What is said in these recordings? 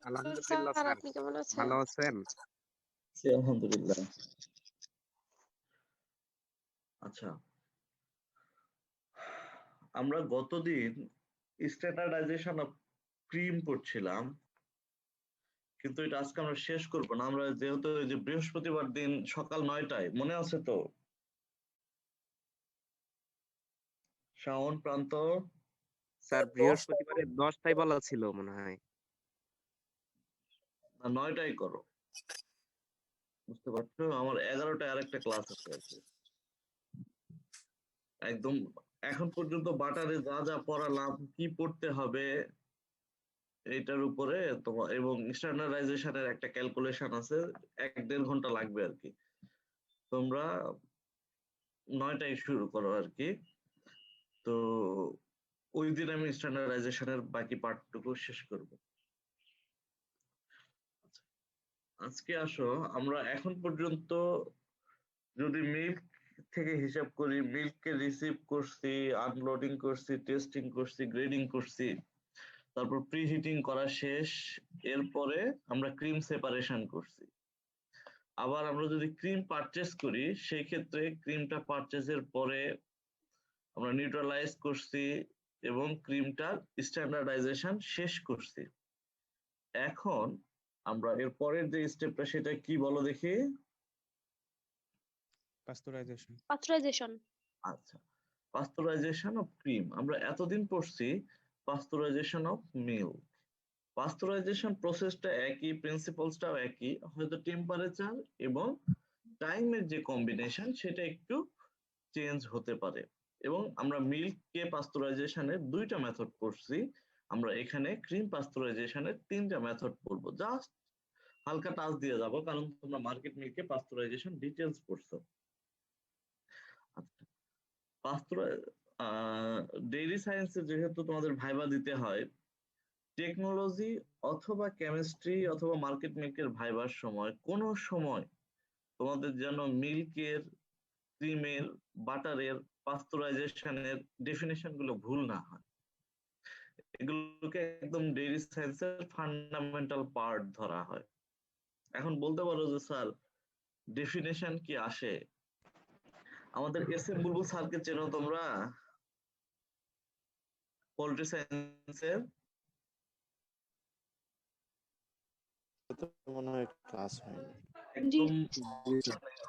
আলহামদুলিল্লাহ sir sir. আপনি কেমন আছেন? ভালো আছেন? জি, আলহামদুলিল্লাহ। আচ্ছা, আমরা গতদিন স্ট্যান্ডার্ডাইজেশন অফ ক্রিম পড়ছিলাম, কিন্তু এটা আজকে আমরা শেষ করব না। আমরা যেহেতু এই যে বৃহস্পতিবার দিন সকাল 9টায়, মনে আছে তো? শাওন প্রান্ত স্যার বৃহস্পতিবারে 10টায় বলা ছিল মনে হয়। 9টায় করো, বুঝতে পারছো? আমার 11টায় আরেকটা ক্লাস আছে আর কি। একদম এখন পর্যন্ত বাটারে যা যা পড়ালাম, কি পড়তে হবে এটার উপরে তোমার, এবং স্ট্যান্ডার্ডাইজেশনের একটা ক্যালকুলেশন আছে, 1-1.5 ঘন্টা লাগবে আর কি। তোমরা 9টায় শুরু করো আর কি। তো ওই দিন আমি স্ট্যান্ডার্ডাইজেশনের বাকি পার্টটুকু শেষ করব। আজকে আসো, আমরা এখন পর্যন্ত যদি মিল্ক থেকে হিসাব করি, মিল্ককে রিসিভ করছি, আনলোডিং করছি, টেস্টিং করছি, গ্রেডিং করছি, তারপর প্রি হিটিং করা শেষ, এরপরে আমরা ক্রিম সেপারেশন করছি। আবার আমরা যদি ক্রিম পারচেজ করি, সেই ক্ষেত্রে ক্রিমটা পারচেজের পরে আমরা নিউট্রালাইজ করছি এবং ক্রিমটার স্ট্যান্ডার্ডাইজেশন শেষ করছি। এখন আমরা এর পরের যে স্টেপটা, সেটা কি বলো দেখি? পাস্তুরাইজেশন। আচ্ছা, পাস্তুরাইজেশন অফ ক্রিম। আমরা এতদিন পড়ছি পাস্তুরাইজেশন অফ মিল্ক। পাস্তুরাইজেশন প্রসেসটা একই, প্রিন্সিপালসটাও একই, হয়তো টেম্পারেচার এবং টাইমের যে কম্বিনেশন সেটা একটু চেঞ্জ হতে পারে। এবং আমরা মিল্ককে পাস্তুরাইজেশনের 2টা মেথড পড়ছি, আমরা এখানে ক্রিম পাস্তুরাইজেশনের 3টা মেথড পড়বো। জাস্ট হালকা টাচ দিয়ে যাব, কারণ তোমরা মার্কেট মিল্কে পাস্তুরাইজেশন ডিটেলস পড়ছো। আচ্ছা, ডেইরি সায়েন্সে যেহেতু তোমাদের ভাইবা দিতে হয়, টেকনোলজি অথবা কেমিস্ট্রি অথবা মার্কেট মিল্কের ভাইবার সময় কোনো সময় তোমাদের যেন মিল্কের, ক্রিমের, বাটারের, পাস্তুরাইজেশনের ডেফিনেশন গুলো ভুল না হয়। এগুলোকে একদম ডেইরি সায়েন্সের ফান্ডামেন্টাল পার্ট ধরা হয়। এখন বলতে পারো যে স্যার ডেফিনেশন কি আসে? আমাদের এস এম বুলবুল স্যারকে চেনো তোমরা? পোল্ট্রি সায়েন্সের মনে হয় ক্লাস হয়নি। একদম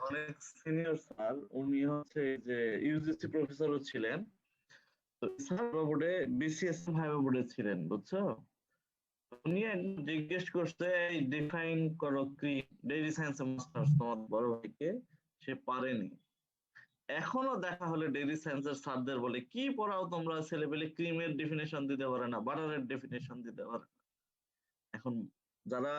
অনেক সিনিয়র স্যার, উনি হচ্ছে যে ইউজিসি প্রফেসরও ছিলেন। তো স্যার বোর্ডে বিসিএস ভাইবা বোর্ডে ছিলেন, বুঝছো? উনি একদম জিজ্ঞেস করছে, ডিফাইন করো ক্রিম, ডেইরি সায়েন্স মাস্টার্স তোমার বড় ভাইকে, সে পারেনি। এখনো দেখা হলে ডেইরি সায়েন্সের স্যারদের বলে, কি পড়াও তোমরা, ছেলেপেলে ক্রিমের ডেফিনেশন দিতে পারে না, বাটারের ডেফিনেশন দিতে পারে না। এখন যারা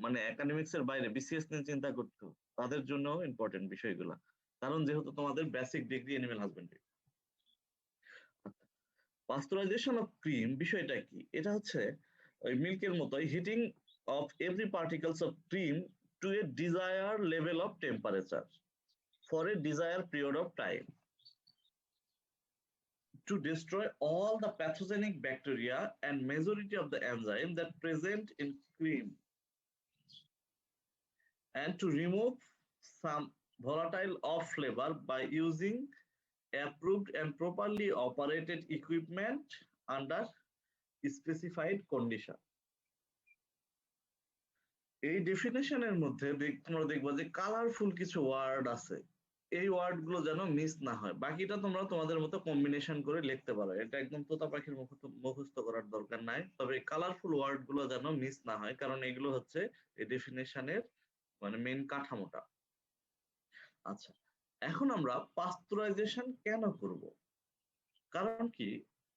মানে একাডেমিক্স এর বাইরে বিসিএস নিয়ে চিন্তা করতো, তাদের জন্য ইম্পর্টেন্ট বিষয়গুলো, কারণ যেহেতু তোমাদের basic degree animal husbandry. Pasteurisation of cream বিষয়টা কি? এটা হচ্ছে ওই মিল্কের মতোই heating of every particles of cream to a desire level of temperature for a desire period of time to destroy all the pathogenic bacteria and majority of the enzyme that present in cream, and to remove some volatile off flavor by using approved and properly operated equipment under specified condition. এই ডেফিনেশনের মধ্যে তোমরা দেখবা যে colourful কিছু word আছে, এই word গুলো যেন মিস না হয়। বাকিটা তোমরা তোমাদের মতো কম্বিনেশন করে লিখতে পারো, এটা একদম তোতা পাখির মুখস্থ করার দরকার নাই। তবে কালারফুল ওয়ার্ড গুলো যেন মিস না হয়, কারণ এগুলো হচ্ছে এই ডেফিনেশনের মানে মেইন কাঠামোটা। আচ্ছা, এখন আমরা পাস্তুরাইজেশন কেন করব? কারণ কি,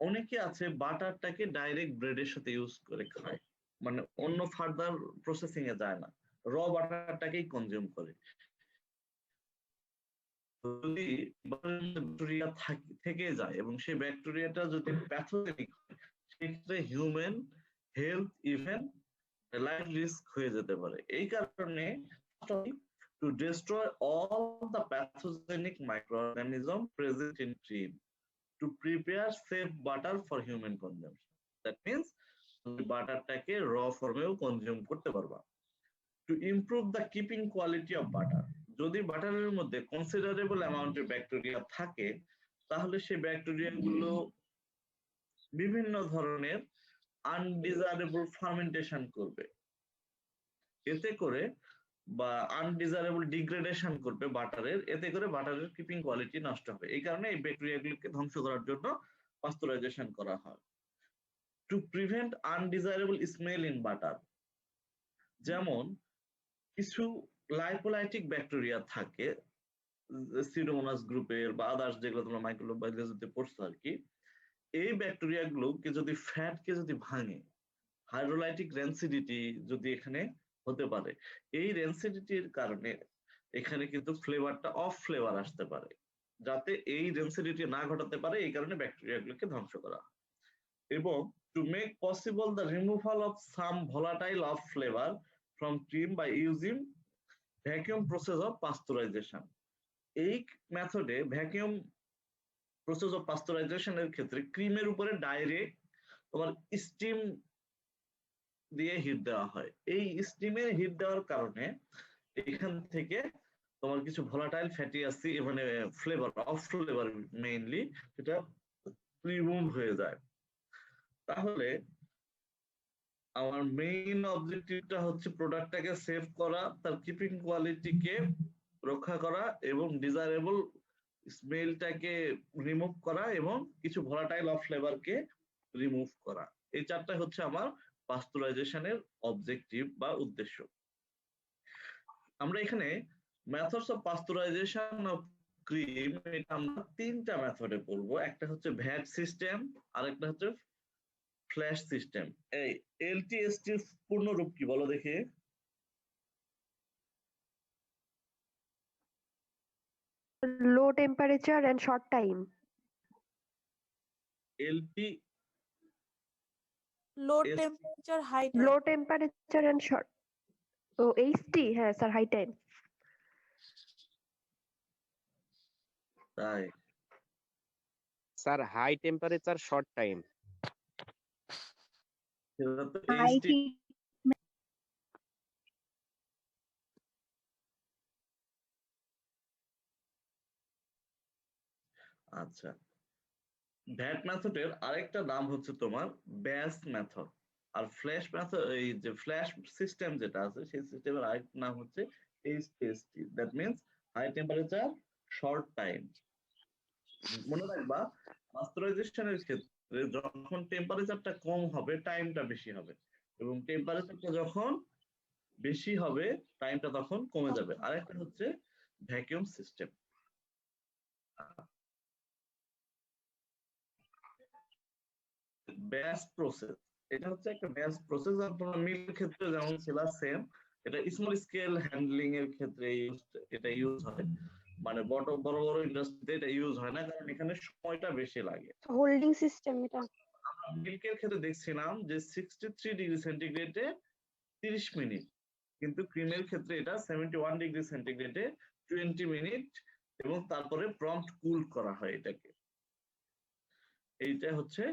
অনেকে আছে বাটারটাকে ডাইরেক্ট ব্রেডের সাথে ইউজ করে খায়, মানে অন্য ফার্দার প্রসেসিং এ যায় না, র বাটারটাকেই কনজিউম করে। যদি ব্যাকটেরিয়া থেকে যায় এবং সেই ব্যাকটেরিয়াটা যদি প্যাথোজেনিক হয়, সেক্ষেত্রে human health even life risk হয়ে যেতে পারে। এই কারণে to destroy all the pathogenic microorganisms present in cream to prepare safe butter for human consumption. That means বাটারটাকে র ফর্মেও কনজিউম করতে পারবা। Two improve the keeping quality of butter, যদি বাটারের মধ্যে কনসিডারেবল অ্যামাউন্টের ব্যাকটেরিয়া থাকে তাহলে সেই ব্যাকটেরিয়া গুলো বিভিন্ন ধরনের আনডিজারেবল ফার্মেন্টেশন করবে, এতে করে বা আনডিজারেবল ডিগ্রেডেশন করবে বাটারের, এতে করে বাটারের কিপিং কোয়ালিটি নষ্ট হবে। এই কারণে এই ব্যাকটেরিয়াগুলোকে ধ্বংস করার জন্য পাস্তুরাইজেশন করা হয়। To prevent undesirable smell in butter, যেমন কিছু লাইপোলাইটিক ব্যাকটেরিয়া থাকে সিডোমোনাস গ্রুপের বা আদার্স, যেগুলো তোমরা মাইক্রোবায়োলজিতে পড়ছো আর কি, এই ব্যাকটেরিয়া গুলোকে যদি ফ্যাটকে যদি ভাঙে, হাইড্রোলাইটিক রেনসিডিটি যদি এখানে হতে পারে, এই রেনসিডিটির কারণে এখানে কিন্তু ফ্লেভারটা অফ ফ্লেভার আসতে পারে, যাতে এই রেনসিডিটি না ঘটাতে পারে এই কারণে ব্যাকটেরিয়াগুলোকে ধ্বংস করা। এবং to make possible the removal of some volatile of flavour from cream by using vacuum process of pasteurisation, এই মেথডে ভ্যাকুয়াম প্রসেস অফ পাস্তুরাইজেশনের ক্ষেত্রে ক্রিমের উপরে ডাইরেক্ট তোমার স্টিম দিয়ে হিট দেওয়া হয়। এই স্টিমে হিট দেওয়ার কারণে এখান থেকে তোমার কিছু ভলাটাইল ফ্যাটি অ্যাসিড মানে ফ্লেভার অফ ফ্লেভার মেইনলি সেটা রিমুভ হয়ে যায়। তাহলে আমার মেইন অবজেক্টিভটা হচ্ছে প্রোডাক্টটাকে সেভ করা, তার কিপিং কোয়ালিটিকে রক্ষা করা এবং ডিজায়ারেবল স্মেলটাকে রিমুভ করা এবং কিছু ভলাটাইল অফ ফ্লেভারকে রিমুভ করা। এই চারটাই হচ্ছে আমার পাস্তুরাইজেশনের অবজেক্টিভ বা উদ্দেশ্য। আমরা এখানে methods of pasteurisation of cream, এটা আমরা তিনটা মেথডে পড়বো। একটা হচ্ছে ভ্যাট সিস্টেম, আরেকটা হচ্ছে ফ্ল্যাশ সিস্টেম। এই এলটিএসটি এর পূর্ণরূপ কি বলো দেখি? low temperature and short time. LT low temperature, high time. Low temperature and short. Oh, HT, হ্যাঁ স্যার, high time. তাই sir high temperature short time. সেটা তো High HT heat. আচ্ছা, ভ্যাট মেথডের আরেকটা নাম হচ্ছে তোমার ব্যাস মেথড, আর ফ্ল্যাশ মেথড, এই যে ফ্ল্যাশ সিস্টেম যেটা আছে সেই সিস্টেমের আরেকটা নাম হচ্ছে HTST, that means high temperature short time. মনে রাখবা পাস্তুরাইজেশনের ক্ষেত্রে যখন টেম্পারেচারটা কম হবে টাইমটা বেশি হবে, এবং টেম্পারেচারটা যখন বেশি হবে টাইমটা তখন কমে যাবে। আরেকটা হচ্ছে ভ্যাকুয়াম সিস্টেম। ব্যাচ প্রসেস, এটা হচ্ছে একটা ব্যাচ প্রসেস। আর তোমরা মিলের ক্ষেত্রে যেমন ছিল সেম, এটা স্মল স্কেল হ্যান্ডলিং এর ক্ষেত্রে এটা ইউজ হয়, মানে বড় বড় ইন্ডাস্ট্রিতে এটা ইউজ হয় না, কারণ এখানে সময়টা বেশি লাগে। হোল্ডিং সিস্টেম এটা। মিল্কের ক্ষেত্রে দেখছিলাম যে 63 ডিগ্রি সেন্টিগ্রেডে 30 মিনিট, কিন্তু ক্রিমের ক্ষেত্রে এটা 71 ডিগ্রি সেন্টিগ্রেডে 20 মিনিট, এবং তারপরে প্রম্পট কুল করা হয় এটাকে। এইটা হচ্ছে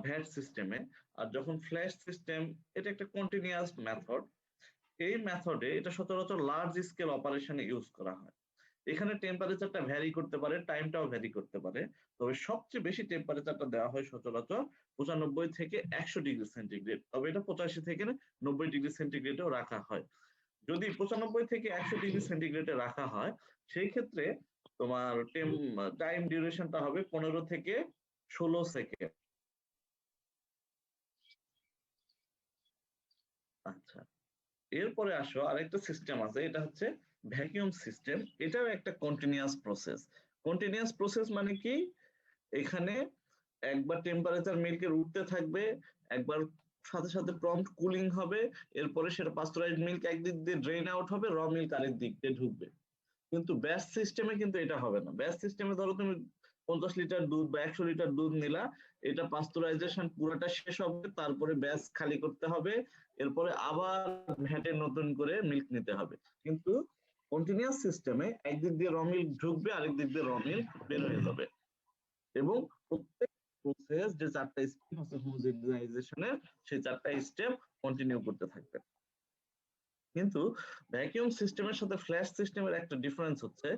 ভ্যাট সিস্টেমে। আর যখন ফ্ল্যাশ সিস্টেম, এটা একটা কন্টিনিউয়াস মেথড। এই মেথডে এটা সচরাচর লার্জ স্কেল অপারেশনে ইউজ করা হয়। এখানে টেম্পারেচারটা ভ্যারি করতে পারে, টাইমটাও ভ্যারি করতে পারে, তবে সবচেয়ে বেশি টেম্পারেচারটা দেওয়া হয় সচরাচর 95 থেকে 100 ডিগ্রি সেন্টিগ্রেড, তবে এটা 85 থেকে 90 ডিগ্রি সেন্টিগ্রেডেও রাখা হয়। যদি 95 থেকে 100 ডিগ্রি সেন্টিগ্রেডে রাখা হয় সেই ক্ষেত্রে তোমার টাইম ডিউরেশনটা হবে 15 থেকে 16 সেকেন্ড। আচ্ছা, এরপরে আসো আরেকটা সিস্টেম আছে, এটা হচ্ছে ভ্যাকুয়াম সিস্টেম। এটাও একটা কন্টিনিউয়াস প্রসেস। কন্টিনিউয়াস প্রসেস মানে কি, এখানে একবার টেম্পারেচার মিল্কের উঠতে থাকবে, একবার সাথে সাথে প্রম্পট কুলিং হবে, এরপরে সেটা পাস্তুরাইজড মিল্ক একদিক দিয়ে ড্রেন আউট হবে, র মিল্ক আরেক দিক দিয়ে ঢুকবে। কিন্তু ব্যাচ সিস্টেমে কিন্তু এটা হবে না। ব্যাচ সিস্টেমে ধরো তুমি 50 লিটার দুধ বা 100 লিটার দুধ নিলা, এটা পাস্তুরাইজেশন পুরোটা শেষ হবে, তারপরে ব্যাচ খালি করতে হবে, এরপরে আবার ভ্যাটে নতুন করে মিল্ক নিতে হবে। কিন্তু কন্টিনিউয়াস সিস্টেমে একদিক দিয়ে র মিল্ক ঢুকবে, আরেক দিক দিয়ে র মিল্ক বের হয়ে যাবে, এবং প্রত্যেক প্রসেস যে 4টা স্টেপ আছে হোমোজেনাইজেশনের, সেই 4টা স্টেপ কন্টিনিউ করতে থাকবে। কিন্তু ভ্যাকিউম সিস্টেমের সাথে ফ্ল্যাশ সিস্টেমের একটা ডিফারেন্স হচ্ছে,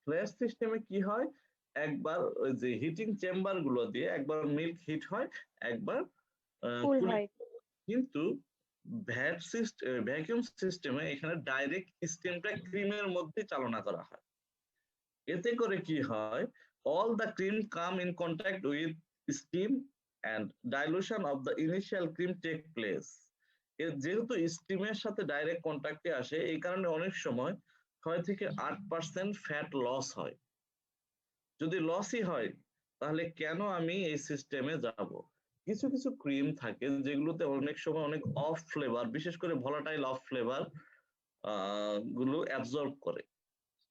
ফ্ল্যাশ সিস্টেমে কি হয়, একবার ওই যে হিটিং চেম্বার গুলো দিয়ে একবার মিল্ক হিট হয়, একবার কুল কুলিং। হয়। কিন্তু ভ্যাকিউম সিস্টেমে এখানে ডাইরেক্ট স্টিমটা ক্রিমের মধ্যে চালনা করা হয়। এতে করে কি হয়, all the cream come in contact with steam and dilution of the initial cream take place. যেহেতু স্টিমের সাথে ডাইরেক্ট কন্ট্যাক্টে আসে, এই কারণে অনেক সময় 6 থেকে 8% ফ্যাট লস হয়। যদি লসই হয় তাহলে কেন আমি এই সিস্টেমে যাব? কিছু কিছু ক্রিম থাকে যেগুলোতে অনেক সময় অনেক অফ ফ্লেভার, বিশেষ করে ভোলাটাইল অফ ফ্লেভার গুলো অ্যাবজর্ব করে।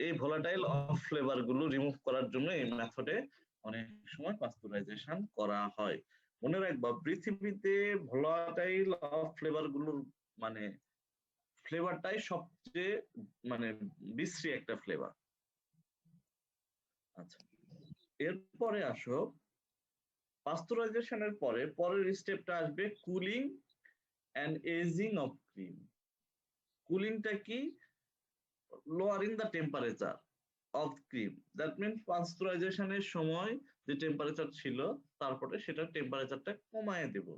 এই ভোলাটাইল অফ ফ্লেভার গুলো রিমুভ করার জন্য এই মেথডে অনেক সময় পাস্তুরাইজেশন করা হয়। মনে রাখবা, পৃথিবীতে ভোলাটাইল অফ ফ্লেভার গুলোর মানে ফ্লেভারটাই সবচেয়ে মানে বিশ্রী একটা ফ্লেভার। আচ্ছা, এরপরে আসো পাস্তুরাইজেশনের পরে পরের স্টেপটা আসবে cooling and ageing of cream. কুলিংটা কি? lowering the temperature of cream. That means পাস্তুরাইজেশনের সময় যে টেম্পারেচার ছিল তারপরে সেটা টেম্পারেচারটা কমায় দেব।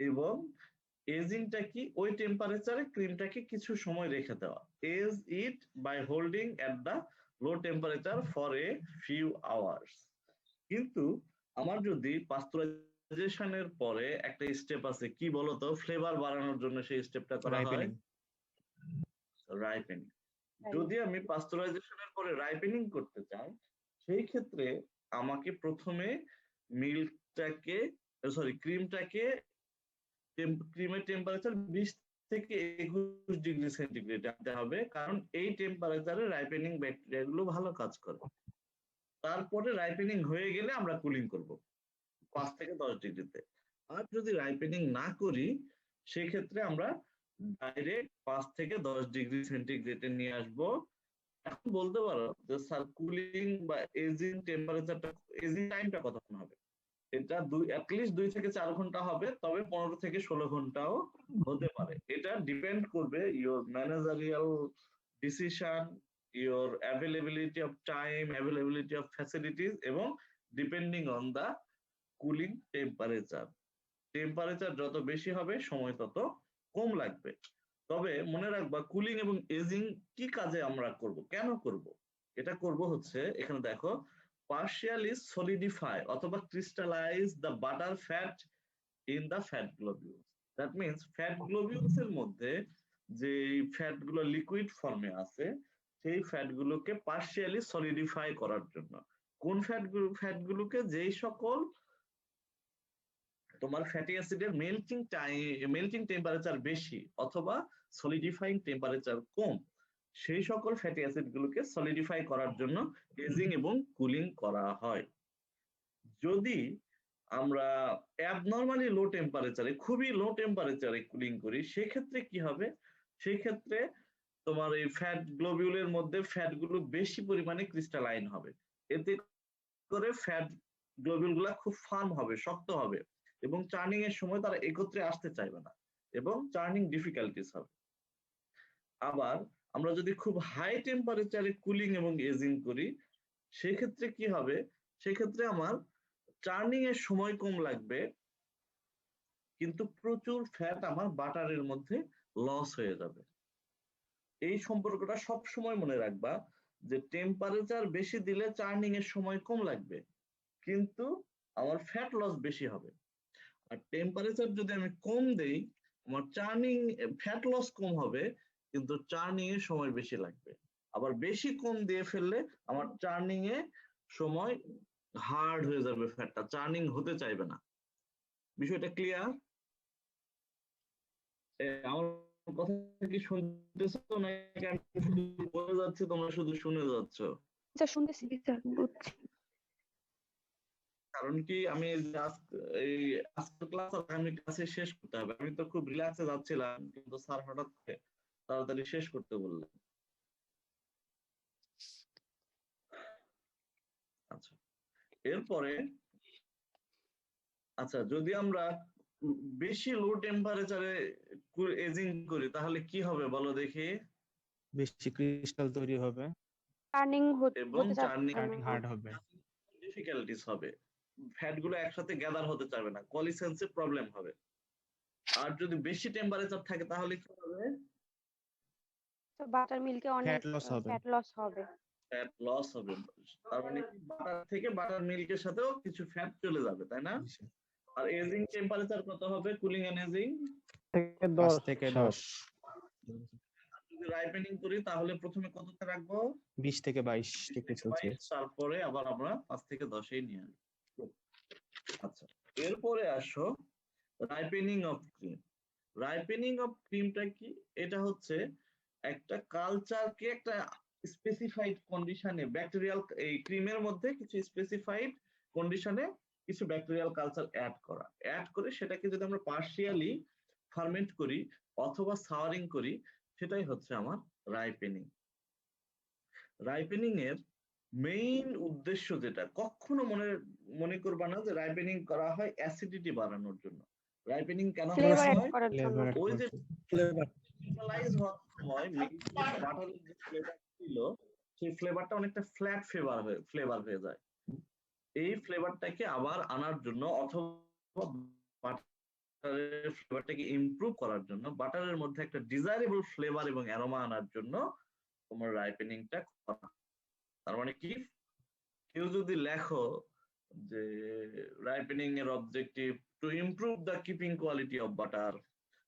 এবং এজিংটা কি? ওই টেম্পারেচারে ক্রিমটাকে কিছু সময় রেখে দেওয়া। As it by holding at the low temperature for a few hours. কিন্তু আমার যদি পাস্তুরাইজেশনের পরে একটা স্টেপ আছে, কি বলতো, ফ্লেভার বাড়ানোর জন্য সেই স্টেপটা করা হয় রাইপেনিং। যদি আমি পাস্তুরাইজেশনের পরে রাইপেনিং করতে চাই, সেই ক্ষেত্রে আমাকে প্রথমে ক্রিমটাকে ক্রিমের টেম্পারেচার 20 থেকে 21 ডিগ্রি সেন্টিগ্রেড আনতে হবে, কারণ এই টেম্পারেচারে রাইপেনিং ব্যাকটেরিয়া গুলো ভালো কাজ করে। তারপরে রাইপেনিং হয়ে গেলে আমরা কুলিং করব 5 থেকে 10 ডিগ্রিতে। আর যদি রাইপেনিং না করি, সেই ক্ষেত্রে আমরা ডাইরেক্ট 5 থেকে 10 ডিগ্রি সেন্টিগ্রেডে নিয়ে আসবো। এখন বলতে পারো যে স্যার, কুলিং বা এজিং টেম্পারেচারটা, এজিং টাইমটা কতক্ষণ হবে? এটা অ্যাটলিস্ট 2 থেকে 4 ঘন্টা হবে, তবে 15 থেকে 16 ঘন্টাও হতে পারে। এটা ডিপেন্ড করবে your managerial decision, your availability of time, availability of facilities, এবং depending on the cooling temperature. Temperature যত বেশি হবে সময় তত কম লাগবে। তবে মনে রাখবা, কুলিং এবং এজিং কি কাজে আমরা করব, কেন করব? এটা করব হচ্ছে, এখানে দেখো, partially solidify অথবা crystallize the butter fat in the fat globules. That means fat globules এর মধ্যে যে ফ্যাট গুলো লিকুইড ফর্মে আছে, সেই ফ্যাট গুলোকে partially solidify করার জন্য। কোন ফ্যাট গুলোকে? যেই সকল তোমার ফ্যাটি অ্যাসিডের মেল্টিং টেম্পারেচার বেশি অথবা সলিডিফাইং টেম্পারেচার কম, সেই সকল ফ্যাটি অ্যাসিড গুলোকে সলিডিফাই করার জন্য এজিং এবং কুলিং করা হয়। যদি আমরা অ্যাবনরমালি লো টেম্পারেচারে, খুবই লো টেম্পারেচারে কুলিং করি, সেক্ষেত্রে কি হবে? সেই ক্ষেত্রে তোমার এই ফ্যাট গ্লোবিউলের মধ্যে ফ্যাট গুলো বেশি পরিমাণে ক্রিস্টালাইন হবে। এতে করে ফ্যাট গ্লোবিউল গুলা খুব ফার্ম হবে, শক্ত হবে, এবং চার্নিং এর সময় তারা একত্রে আসতে চাইবে না, এবং চার্নিং ডিফিকাল্টিস হবে। আবার আমরা যদি খুব হাই টেম্পারেচারে কুলিং এবং এজিং করি, সেক্ষেত্রে কি হবে? সেক্ষেত্রে আমার চার্নিং এর সময় কম লাগবে, কিন্তু প্রচুর ফ্যাট আমার বাটারের মধ্যে লস হয়ে যাবে। এই সম্পর্কটা সব সময় মনে রাখবা, যে টেম্পারেচার বেশি দিলে চার্নিং এর সময় কম লাগবে, কিন্তু আমার ফ্যাট লস বেশি হবে। আর টেম্পারেচার যদি আমি কম দেই, আমার চার্নিং ফ্যাট লস কম হবে, কিন্তু চার্নিং এর সময় বেশি লাগবে। আবার বেশি কম দিয়ে ফেললে আমার চার্নিং এ সময় হার্ড হয়ে যাবে, ফ্যাটটা চার্নিং হতে চাইবে না। বিষয়টা ক্লিয়ার? আমার কথা কি শুনতেছো নাকি আমি শুধু বলে যাচ্ছি, তোমরা শুধু শুনে যাচ্ছ? আচ্ছা, শুনতেছি স্যার, বুঝছি। কারণ কি, আমি এই আজকের ক্লাস আমি ক্লাসে শেষ করতে হবে। আমি তো খুব রিল্যাক্সে যাচ্ছিলাম, কিন্তু স্যার হঠাৎ করে তাড়াতাড়ি শেষ করতে বললেন। আচ্ছা, এরপরে আচ্ছা, যদি আমরা বেশি লো টেম্পারেচারে এজিং করি তাহলে কি হবে বলো দেখি? বেশি ক্রিস্টাল তৈরি হবে, টার্নিং এবং হতে চার্নিং টার্নিং হার্ড হবে। ডিফিকাল্টিস হবে, ফ্যাট গুলো একসাথে গ্যাদার হতে চাইবে না, কলিসেন্সে প্রবলেম হবে। আর যদি বেশি টেম্পারেচার থাকে তাহলে কি হবে? তো বাটার মিল্কে অনেক ফ্যাট লস হবে। ফ্যাট লস হবে। ফ্যাট লস হবে, তার মানে কি বাটার থেকে বাটার মিল্কের সাথেও কিছু ফ্যাট চলে যাবে, তাই না? আর এজিং টেম্পারেচার কত হবে? কুলিং এন্ড এজিং 5 থেকে 10, যদি রাইপেনিং করি তাহলে প্রথমে কততে রাখবো? 20 থেকে 22 ডিগ্রি 22, সেলসিয়াস। তারপরে আবার আমরা 5 থেকে 10-এই নিয়ে আসবো। আচ্ছা, এরপরে আসো ripening of cream. Ripening of ক্রিমটা কি? এটা হচ্ছে একটা কালচারকে একটা স্পেসিফাইড কন্ডিশনে ব্যাকটেরিয়াল, এই ক্রিমের মধ্যে কিছু স্পেসিফাইড কন্ডিশনে কিছু ব্যাকটেরিয়াল কালচার অ্যাড করে সেটাকে যদি আমরা পার্শিয়ালি ফার্মেন্ট করি অথবা সাওয়ারিং করি, সেটাই হচ্ছে আমার রাইপেনিং। রাইপেনিং এর মেইন উদ্দেশ্য যেটা, কখনো মনে করবা না যে রাইপেনিং করা হয় অ্যাসিডিটি বাড়ানোর জন্য। রাইপেনিং কেন ফ্লেভার হয়? অ্যাড করার জন্য। ফ্লেভার ওই যে ক্রিস্টালাইজ হওয়ার সময় বাটারের যে ফ্লেভার ছিল সেই ফ্লেভারটা অনেকটা ফ্ল্যাট ফ্লেভার হয়ে যায়। এই ফ্লেভারটাকে আবার আনার জন্য অথবা বাটারের ফ্লেভারটাকে ইমপ্রুভ করার জন্য, বাটারের মধ্যে একটা ডিজায়ারেবল ফ্লেভার এবং অ্যারোমা আনার জন্য তোমার রাইপেনিংটা করা। তার মানে কি, কেউ যদি লেখো যে রাইপেনিং এর objective to improve the keeping quality of butter,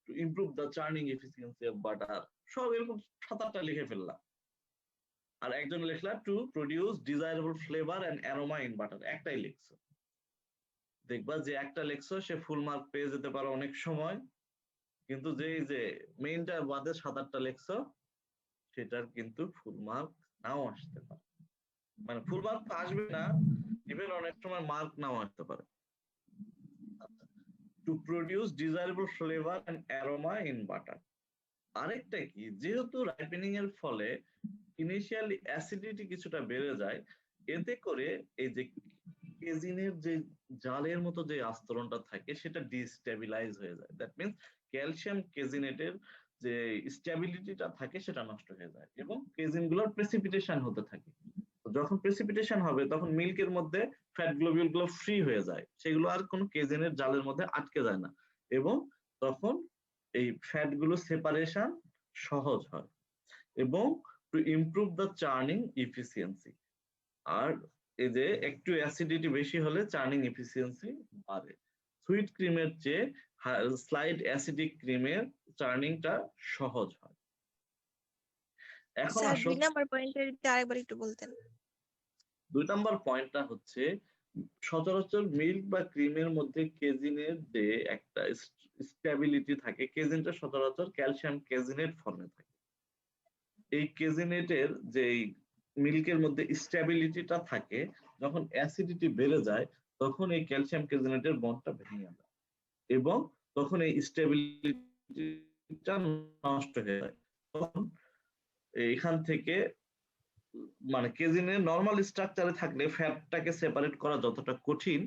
to improve the churning efficiency of butter, সব এরকম 7-8টা লিখে ফেললাম। আর একজন লিখলা to produce desirable flavour and aroma in butter, একটাই লিখছো। দেখবা যে একটা লিখছো সে ফুল মার্ক পেয়ে যেতে পারে অনেক সময়, কিন্তু যে মেইনটা বাদে 7-8টা লিখছো সেটার কিন্তু ফুল মার্ক নাও আসতে পারে। মানে ফুল মার্ক তো আসবে না, ইভেন অনেক সময় মার্ক নাও আসতে পারে। To produce desirable flavour and aroma in butter. আরেকটা কি, যেহেতু রাইপেনিং এর ফলে ইনিশিয়ালি অ্যাসিডিটি কিছুটা বেড়ে যায়, এতে করে এই যে কেজিনের যে জালের মতো যে আস্তরণটা থাকে সেটা ডিস্টেবিলাইজ হয়ে যায়। দ্যাট মিন্স ক্যালসিয়াম কেজিনেটের যে স্টেবিলিটিটা থাকে সেটা নষ্ট হয়ে যায় এবং কেজিনগুলোর প্রেসিপিটেশন হতে থাকে। যখন প্রেসিপিটেশন হবে তখন মিল্কের মধ্যে ফ্যাট গ্লোবিউল গুলো ফ্রি হয়ে যায়, সেগুলো আর কোনো কেজিনের জালের মধ্যে আটকে যায় না এবং তখন এই ফ্যাট গুলো সেপারেশন সহজ হয় এবং to improve the churning efficiency. আর এই যে একটু অ্যাসিডিটি বেশি হলে চার্নিং এফিসিয়েন্সি বাড়ে। সুইট ক্রিমের চেয়ে স্লাইড অ্যাসিডিক ক্রিমের চার্নিংটা সহজ হয়। এখন স্যার আসো 2 নাম্বার পয়েন্টটা আরেকবার একটু বলতেন। 2 নম্বর পয়েন্টটা হচ্ছে সচরাচর মিল্ক বা ক্রিমের মধ্যে কেজিনের যে একটা স্টেবিলিটি থাকে, কেজিনটা সচরাচর ক্যালসিয়াম কেজিনেট ফর্মে থাকে। এই কেজিনেটের যে মিল্কের মধ্যে স্টেবিলিটিটা থাকে, যখন অ্যাসিডিটি বেড়ে যায় তখন এই ক্যালসিয়াম কেজিনেটের বন্ডটা ভেঙে যায় এবং তখন এই স্টেবিলিটিটা নষ্ট হয়ে যায়। তখন এখান থেকে মানে কেজিনের নরমাল স্ট্রাকচারে থাকলে ফ্যাটটাকে সেপারেট করা যতটা কঠিন,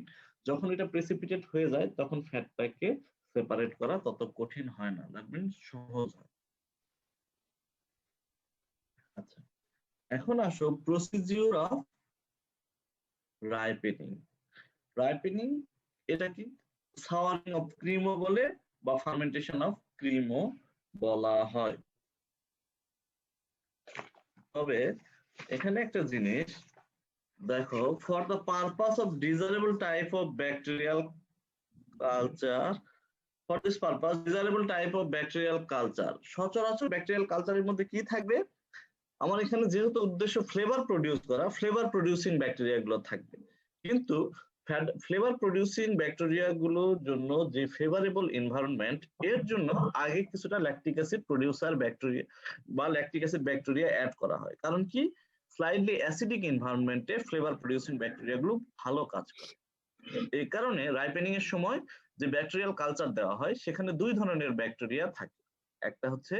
যখন এটা প্রেসিপিটেট হয়ে যায় তখন ফ্যাটটাকে সেপারেট করা তত কঠিন হয় না, দ্যাট মিন্স সহজ হয়। আচ্ছা, এখন আসো প্রসিডিউর অফ রাইপেনিং। রাইপেনিং এটা কি, সাওয়ারিং অফ ক্রিমও বলে বা ফার্মেন্টেশন অফ ক্রিমও বলা হয়। তবে এখানে একটা জিনিস দেখো, for the purpose of desirable type of bacterial culture, for this purpose desirable type of bacterial culture, সচরাচর ব্যাকটেরিয়াল কালচারের মধ্যে কি থাকবে, আমার এখানে যেহেতু উদ্দেশ্য ফ্লেভার প্রডিউস করা, ফ্লেভার প্রডিউসিং ব্যাকটেরিয়া গুলো থাকবে, কিন্তু ফ্লেভার প্রডিউসিং ব্যাকটেরিয়া গুলোর জন্য যে ফেভারেবল এনভায়রনমেন্ট, এর জন্য আগে কিছুটা ল্যাকটিক অ্যাসিড প্রডিউসার ব্যাকটেরিয়া বা ল্যাকটিক অ্যাসিড ব্যাকটেরিয়া অ্যাড করা হয়। কারণ কি, স্লাইডলি অ্যাসিডিক এনভায়রনমেন্টে ফ্লেভার প্রডিউসিং ব্যাকটেরিয়া গুলো ভালো কাজ করে। এই কারণে রাইপেনিং এর সময় যে ব্যাকটেরিয়াল কালচার দেওয়া হয় সেখানে 2 ধরনের ব্যাকটেরিয়া থাকে, একটা হচ্ছে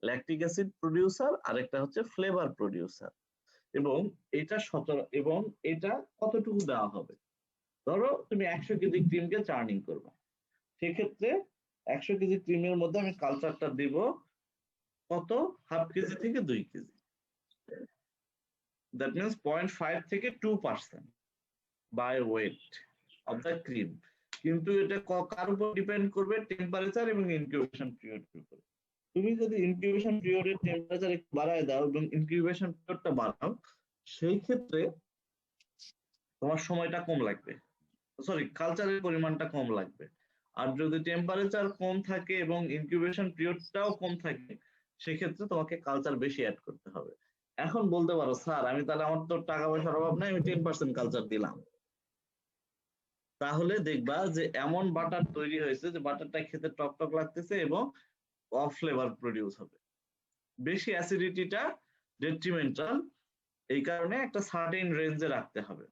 ল্যাকটিক অ্যাসিড প্রডিউসার আর একটা হচ্ছে ফ্লেভার প্রডিউসার। এবং এটা কতটুকু দেওয়া হবে, ধরো তুমি 100 কেজি ক্রিমকে চার্নিং করবে, সেক্ষেত্রে 100 কেজি ক্রিমের মধ্যে আমি কালচারটা দিব কত, হাফ কেজি থেকে 2 কেজি, দ্যাট মিনস 0.5 থেকে 2% by weight of the cream. কিন্তু এটা কার উপর ডিপেন্ড করবে, টেম্পারেচার এবং ইনকিউবেশন পিরিয়ডের উপর। তুমি যদি ইনকিউবেশন পিরিয়ডের টেম্পারেচার একটু বাড়ায় দাও এবং ইনকিউবেশন পিরিয়ডটা বাড়াও, সেই ক্ষেত্রে তোমার সময়টা কম লাগবে, সরি কালচারের পরিমাণটা কম লাগবে। আর যদি টেম্পারেচার কম থাকে এবং ইনকিউবেশন পিরিয়ডটাও কম থাকে, সেক্ষেত্রে তোমাকে কালচার বেশি অ্যাড করতে হবে। এখন বলতে পারো স্যার আমি তাহলে, আমার তো টাকা পয়সার অভাব নাই, আমি 10% কালচার দিলাম, তাহলে দেখবা যে এমন বাটার তৈরি হয়েছে যে বাটারটা খেতে টক টক লাগতেছে এবং অফ ফ্লেভার প্রডিউস হবে। বেশি অ্যাসিডিটিটা ডেট্রিমেন্টাল, এই কারণে একটা সার্টেন রেঞ্জে রাখতে হবে।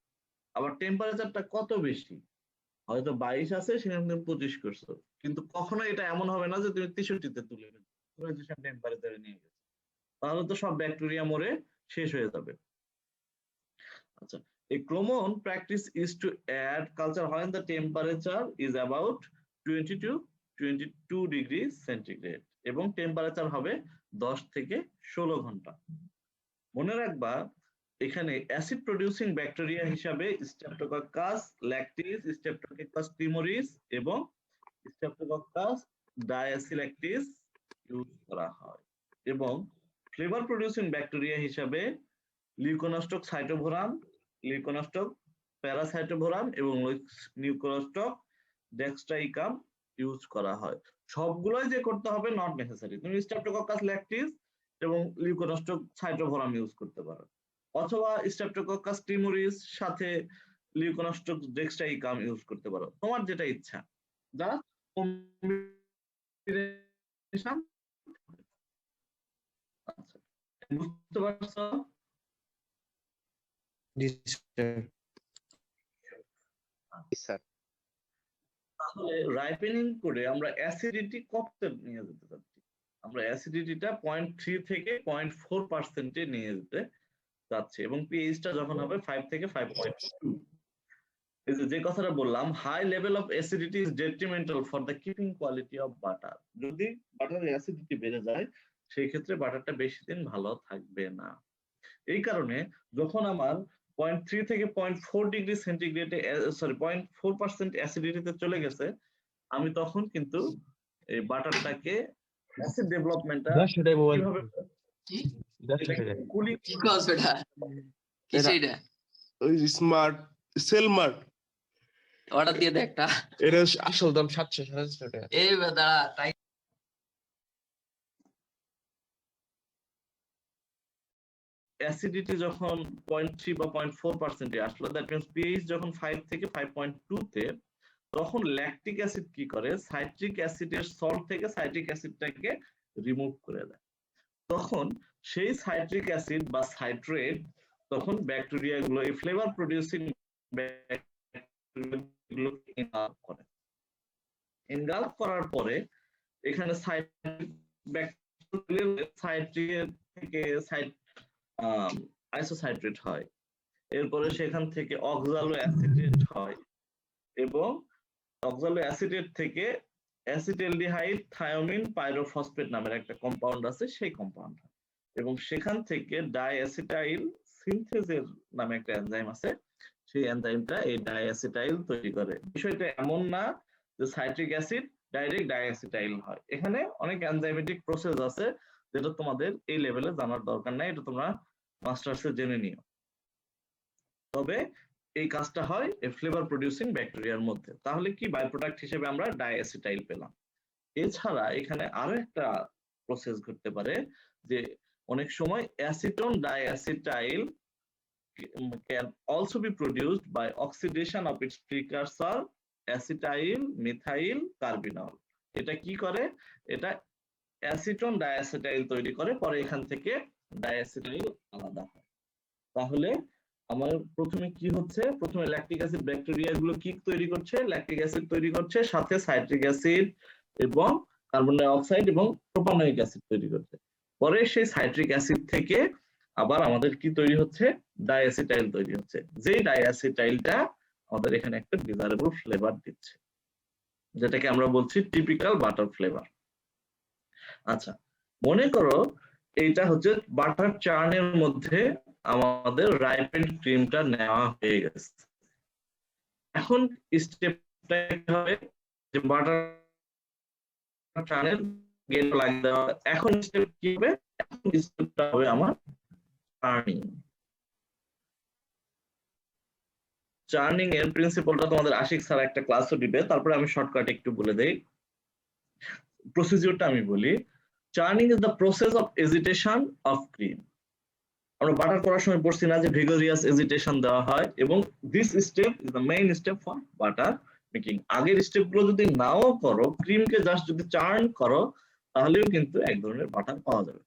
আবার টেম্পারেচারটা কত বেশি, হয়তো 22 আছে সেখানে তুমি 25 করছো, কিন্তু কখনো এটা এমন হবে না যে তুমি 63-তে তুলে নেবে টেম্পারেচারে নিয়ে গেছো, তাহলে তো সব ব্যাকটেরিয়া মরে শেষ হয়ে যাবে। আচ্ছা, a common practice is to add culture when the temperature is about 20 to 22 degrees centigrade এবং টেম্পারেচার হবে 10 থেকে 16 ঘন্টা। মনে রাখবা এখানে অ্যাসিড প্রডিউসিং ব্যাকটেরিয়া হিসাবে স্ট্রেপ্টোকক্কাস ল্যাকটিস, স্ট্রেপ্টোকক্কাস প্রিমোরিস এবং স্ট্রেপ্টোকক্কাস ডায়াসিল্যাকটিস ইউজ করা হয়, এবং ফ্লেভার প্রডিউসিং ব্যাকটেরিয়া হিসাবে লিউকোনাস্টক সাইটোভোরাম, লিউকোনাস্টক প্যারাসাইটোভোরাম এবং নিউক্লোস্টক ডেক্সট্রাইকাম ইউজ করা হয়। সবগুলোই যে করতে হবে নট নেসেসারি, তুমি স্ট্রেপ্টোকক্কাস ল্যাকটিস এবং লিউকোনাস্টক সাইটোভোরাম ইউজ করতে পারো, অথবা স্ট্রেপ্টোকক্কাস প্রিমোরিস সাথে লিউকোনাস্টক ডেক্সট্রাইকাম ইউজ করতে পারো, তোমার যেটা ইচ্ছা। যা কম্বিনেশন, আচ্ছা বুঝতে পারছো? জি স্যার। স্যার তাহলে রাইপেনিং করে আমরা অ্যাসিডিটি কত নিয়ে যেতে চাচ্ছি, আমরা অ্যাসিডিটিটা 0.3 থেকে 0.4% নিয়ে যেতে যাচ্ছে, এবং পিএইচটা যখন হবে 5 থেকে 5.2। এই যে কথাটা বললাম, high level of acidity is detrimental for the keeping quality of butter. যদি বাটারের অ্যাসিডিটি বেড়ে যায়, সেই ক্ষেত্রে বাটারটা বেশি দিন ভালো থাকবে না। এই কারণে যখন আমার 0.3 থেকে 0.4 ডিগ্রি সেন্টিগ্রেডে, সরি 0.4% অ্যাসিডিটিতে চলে গেছে, আমি তখন কিন্তু এই বাটারটাকে অ্যাসিড ডেভেলপমেন্টটা কিভাবে কুলিং ওই স্মার্ট সেলমার্ট অর্ডার দিয়ে দে একটা, এটা আসল দাম 700-750 টাকা। এই দাঁড়া তাই অ্যাসিডিটি যখন 0.3 বা 0.4% এ আসলো, দ্যাট মিন্স পিএইচ যখন 5 থেকে 5.2 তে, তখন ল্যাকটিক অ্যাসিড কি করে, সাইট্রিক অ্যাসিডের সল্ট থেকে সাইট্রিক অ্যাসিডটাকে রিমুভ করে দেয়। তখন সেই সাইট্রিক অ্যাসিড বা সাইট্রেট তখন ব্যাকটেরিয়া গুলো, এই ফ্লেভার প্রডিউসিং ব্যাকটেরিয়াগুলো ইনগাল্ফ করে। ইনগাল্ফ করার পরে এখানে সাইট্রিক থেকে আইসোসাইট্রেট হয়, এরপরে সেখান থেকে অক্সালো অ্যাসিটেট হয়, এবং অক্সালো অ্যাসিটেট থেকে অ্যাসিটালডিহাইড থায়োমিন পাইরোফসফেট নামের একটা কম্পাউন্ড আছে, সেই কম্পাউন্ড হয়, এবং সেখান থেকে ডাইঅ্যাসিটাইল সিনথেসের নামে একটা এনজাইম আছে, সেই এনজাইমটা এই ডাইঅ্যাসিটাইল তৈরি করে। বিষয়টা এমন না যে সাইট্রিক অ্যাসিড ডাইরেক্ট ডাইঅ্যাসিটাইল হয়, এখানে অনেক এনজাইমেটিক প্রসেস আছে যেটা তোমাদের এই লেভেলে জানার দরকার নাই, এটা তোমরা মাস্টার্সে জেনে নিও। তবে এই কাজটা হয় এই ফ্লেভার প্রডিউসিং ব্যাকটেরিয়ার মধ্যে। তাহলে কি বাই প্রোডাক্ট হিসেবে আমরা ডাইঅ্যাসিটাইল পেলাম। এছাড়া এখানে আরো একটা প্রসেস ঘটতে পারে, যে অনেক সময় acetone ডাইঅ্যাসিটাইল can also be produced by oxidation of its precursor acetyl methyl carbinol। এটা কি করে, এটা অ্যাসিটন ডাইঅ্যাসিটাইল তৈরি করে, পরে এখান থেকে ডাইঅ্যাসিটাইল আলাদা হয়। তাহলে আমার প্রথমে কি হচ্ছে, প্রথমে ল্যাকটিক অ্যাসিড ব্যাকটেরিয়া গুলো কি তৈরি করছে, ল্যাকটিক অ্যাসিড তৈরি করছে, সাথে সাইট্রিক অ্যাসিড এবং কার্বন ডাই অক্সাইড এবং প্রোপানোয়িক অ্যাসিড তৈরি করছে। পরে সেই সাইট্রিক অ্যাসিড থেকে আবার আমাদের কি তৈরি হচ্ছে, ডাইঅ্যাসিটাইল তৈরি হচ্ছে। যেই ডাইঅ্যাসিটাইলটা আমাদের এখানে একটা ডিজায়ারেবল ফ্লেভার দিচ্ছে, যেটাকে আমরা বলছি টিপিক্যাল বাটার ফ্লেভার। আচ্ছা, মনে করো এইটা হচ্ছে বাটার চার্নের মধ্যে আমাদের রাইপেন্ড ক্রিমটা নেওয়া হয়ে গেছে। এখন স্টেপটা কি হবে, যে বাটার চার্নের গেট লাগিয়ে দেওয়া। এখন স্টেপ কি হবে, এখন স্টেপটা হবে আমার চার্নিং। চার্নিং এর প্রিন্সিপালটা তোমাদের আশিক স্যার একটা ক্লাসও দিবে, তারপরে আমি শর্টকাট একটু বলে দেই। প্রসিডিউরটা আমি বলি। Churning is the process of agitation of cream. আমরা বাটার করার সময় পড়ছি না যে ভিগোরিয়াস এজিটেশন দেওয়া হয়, এবং this step is the main step for butter making. আগের স্টেপগুলো যদি নাও করো, ক্রিমকে জাস্ট যদি চার্ন করো, তাহলেও কিন্তু এক ধরনের বাটার পাওয়া যাবে।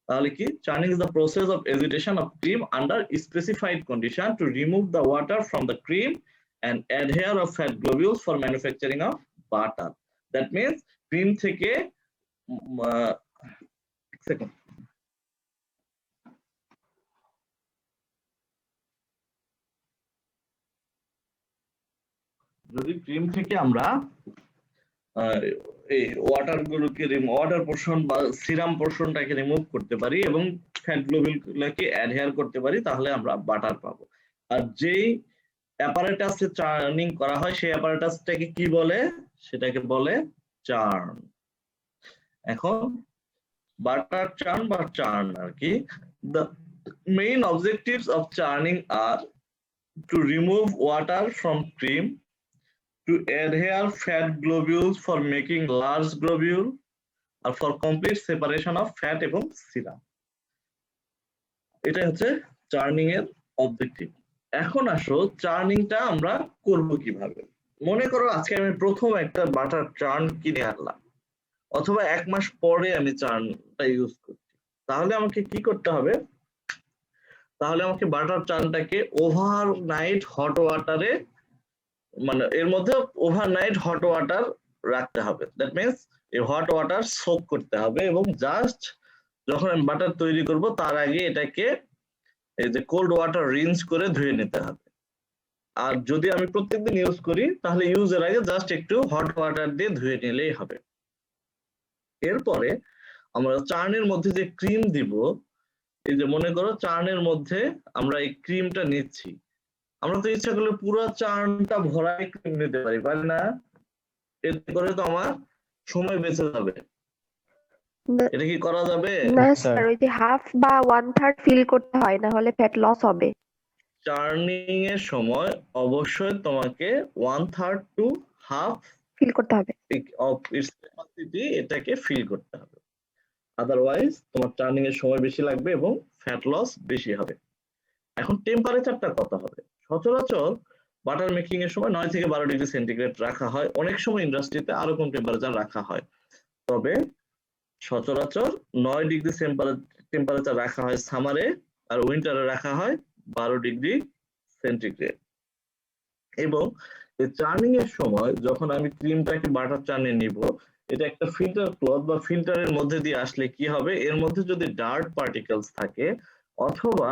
তাহলে কি, churning is the process of agitation of cream under specified condition to remove the water from the cream and adhere of fat globules for manufacturing of butter. That means cream থেকে যদি cream থেকে আমরা এই water গুলোকে water portion বা serum পোর্শনটাকে remove করতে পারি এবং ফ্যাট গ্লোবিউলগুলোকে অ্যাডহেয়ার করতে পারি, তাহলে আমরা বাটার পাবো। আর যেই অ্যাপারেটাসে চার্নিং করা হয় সেই অ্যাপারেটাসটাকে কি বলে, সেটাকে বলে চার্ন। এখন বাটার চার্ন বা চার্ন আর কি, the main objectives of churning are to remove water from cream, to adhere fat globules for making large globule, or for complete separation of fat এবং serum. এটা হচ্ছে চার্নিং এর অবজেক্টিভ। এখন আসো চার্নিংটা আমরা করব কিভাবে। মনে করো আজকে আমি প্রথম একটা বাটার চার্ন কিনে আনলাম, অথবা 1 মাস পরে আমি চার্নটা ইউজ করছি, তাহলে আমাকে কি করতে হবে, তাহলে আমাকে বাটার চার্নটাকে ওভারনাইট হট ওয়াটারে, মানে এর মধ্যে ওভারনাইট হট ওয়াটার রাখতে হবে। দ্যাট মিন্স এই হট ওয়াটার সোক করতে হবে, এবং জাস্ট যখন আমি বাটার তৈরি করব তার আগে এটাকে এই যে কোল্ড ওয়াটার রিন্স করে ধুয়ে নিতে হবে। আর যদি আমি প্রত্যেকদিন ইউজ করি, তাহলে ইউজের আগে জাস্ট একটু হট ওয়াটার দিয়ে ধুয়ে নিলেই হবে। এরপরে আমরা চার্নের মধ্যে যে ক্রিম দিব, এই যে মনে করো চার্নের মধ্যে আমরা এই ক্রিমটা নিচ্ছি, আমরা তো ইচ্ছা করলে পুরো চার্নটা ভরাই ক্রিম নিতে পারি না? এতে করে তো আমার সময় বেঁচে যাবে। এটা কি করা যাবে? না স্যার, ওই যে হাফ বা 1/3 ফিল করতে হয়, না হলে ফ্যাট লস হবে। চার্নিং এর সময় অবশ্যই তোমাকে 1/3 টু হাফ ফিল করতে হবে। অফ ইটস ক্যাপাসিটি এটাকে ফিল করতে হবে, আদারওয়াইজ তোমার চার্নিং এর সময় বেশি লাগবে এবং ফ্যাট লস বেশি হবে। এখন টেম্পারেচারটা কত হবে? সচরাচর বাটার মেকিং এর সময় 9 থেকে 12 ডিগ্রি সেন্টিগ্রেড রাখা হয়, অনেক সময় ইন্ডাস্ট্রিতে আরো কম টেম্পারেচার রাখা হয়, তবে সচরাচর 9 ডিগ্রি টেম্পারেচার রাখা হয় সামারে, আর উইন্টারে রাখা হয় 12 ডিগ্রি সেন্টিগ্রেড। এবং এই চার্নিং এর সময় যখন আমি ক্রিমটাকে বাটার চার্নে নিব, এটা একটা ফিল্টার ক্লথ বা ফিল্টারের মধ্যে দিয়ে আসলে কি হবে, এর মধ্যে যদি ডার্ট পার্টিকেলস থাকে অথবা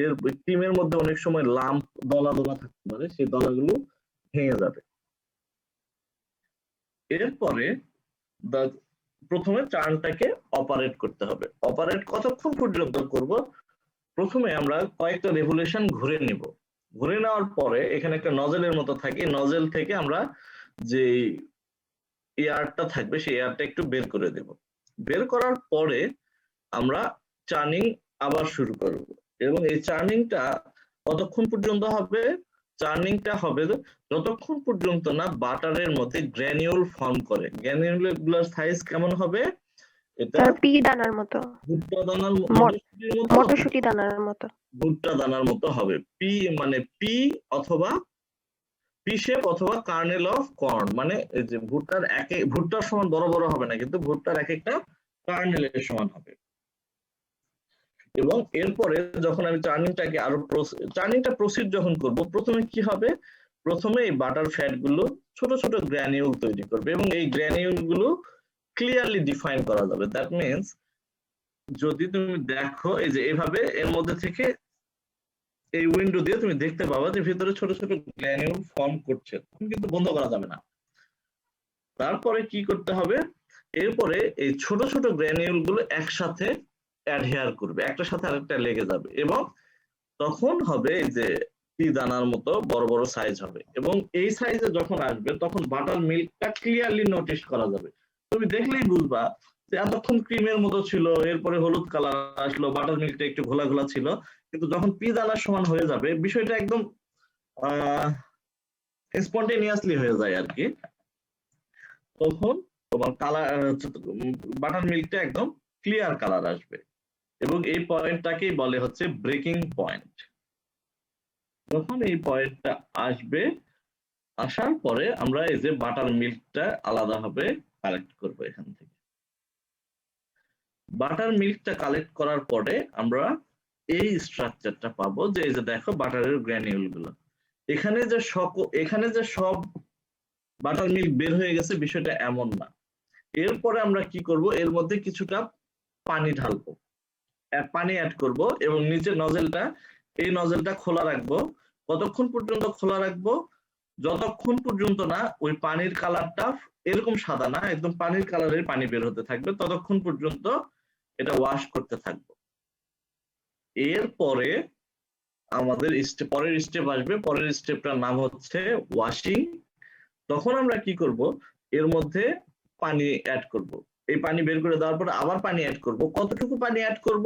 এর ক্রিমের মধ্যে অনেক সময় লাম্প দলা দলা থাকতে পারে, সেই দলাগুলো ভেঙে যাবে। এরপরে প্রথমে চার্নটাকে অপারেট করতে হবে। অপারেট কতক্ষণ পর্যন্ত করব? প্রথমে আমরা কয়েকটা রেভলিউশন ঘুরে নিব। ঘুরে নেওয়ার পরে এখানে একটা নজেলের মতো থাকে, নজেল থেকে আমরা যে এয়ারটা থাকবে সেই এয়ারটা একটু বের করে দেব। বের করার পরে আমরা চার্নিং আবার শুরু করব, এবং এই চার্নিংটা কতক্ষণ পর্যন্ত হবে? চার্নিংটা হবে যতক্ষণ পর্যন্ত না বাটারের মধ্যে গ্র্যানিউল ফর্ম করে। গ্র্যানিউলগুলোর সাইজ কেমন হবে? এটা পি দানার মতো, ভুট্টা দানার মটরশুঁটি দানার মতো, ভুট্টা দানার মতো হবে। পি মানে পি অথবা পি শেপ অথবা কার্নেল অফ কর্ন, মানে এই যে ভুট্টার সমান বড় বড় হবে না, কিন্তু ভুট্টার এক একটা কার্নেলের সমান হবে। এবং এরপরে যখন আমি চার্নিংটাকে আরো চার্নিংটা প্রসিড যখন করব, প্রথমে কি হবে? প্রথমে এই বাটার ফ্যাট গুলো ছোট ছোট গ্র্যানিউল তৈরি করবে, এবং এই গ্র্যানিউল গুলো ক্লিয়ারলি ডিফাইন করা যাবে। দ্যাট মিন্স যদি তুমি দেখো এই যে এভাবে এর মধ্যে থেকে এই উইন্ডো দিয়ে তুমি দেখতে পাবা যে ভিতরে ছোট ছোট গ্র্যানিউল ফর্ম করছে, তখন কিন্তু বন্ধ করা যাবে না। তারপরে কি করতে হবে, এরপরে এই ছোট ছোট গ্র্যানিউল গুলো একসাথে অ্যাডহেয়ার করবে, একটার সাথে আরেকটা লেগে যাবে, এবং তখন হবে এই যে পি দানার মতো বড় বড় সাইজ হবে। এবং এই সাইজে যখন আসবে তখন বাটার মিল্কটা ক্লিয়ারলি নোটিস করা যাবে। তুমি দেখলেই বুঝবা যে এতক্ষণ ক্রিমের মতো ছিল, এরপরে হলুদ কালার আসলো, বাটার মিল্কটা একটু ঘোলা ঘোলা ছিল, কিন্তু যখন পি দানার সমান হয়ে যাবে বিষয়টা একদম স্পন্টেনিয়াসলি হয়ে যায় আর কি। তখন তোমার কালার বাটার মিল্কটা একদম ক্লিয়ার কালার আসবে, এবং এই পয়েন্টটাকেই বলে হচ্ছে ব্রেকিং পয়েন্ট। যখন এই পয়েন্টটা আসবে, আসার পরে আমরা এই যে বাটার মিল্কটা আলাদাভাবে কালেক্ট করব এখান থেকে। বাটার মিল্কটা কালেক্ট করার পরে আমরা এই স্ট্রাকচারটা পাবো, যে এই যে দেখো বাটারের গ্র্যানিউল গুলো এখানে যে সব বাটার মিল্ক বের হয়ে গেছে বিষয়টা এমন না। এরপরে আমরা কি করব, এর মধ্যে কিছুটা পানি ঢালবো, পানি অ্যাড করব, এবং নিচে এই নজেলটা খোলা রাখবো। কতক্ষণ পর্যন্ত খোলা রাখবো? যতক্ষণ পর্যন্ত না ওই পানির কালারটা এরকম সাদা না, একদম পানির কালারের পানি বের হতে থাকবে, ততক্ষণ পর্যন্ত এটা ওয়াশ করতে থাকবো। এরপরে আমাদের পরের স্টেপ আসবে, পরের স্টেপটার নাম হচ্ছে ওয়াশিং। তখন আমরা কি করব, এর মধ্যে পানি অ্যাড করব, এই পানি বের করে দেওয়ার পর আবার পানি অ্যাড করব। কতটুকু পানি অ্যাড করব?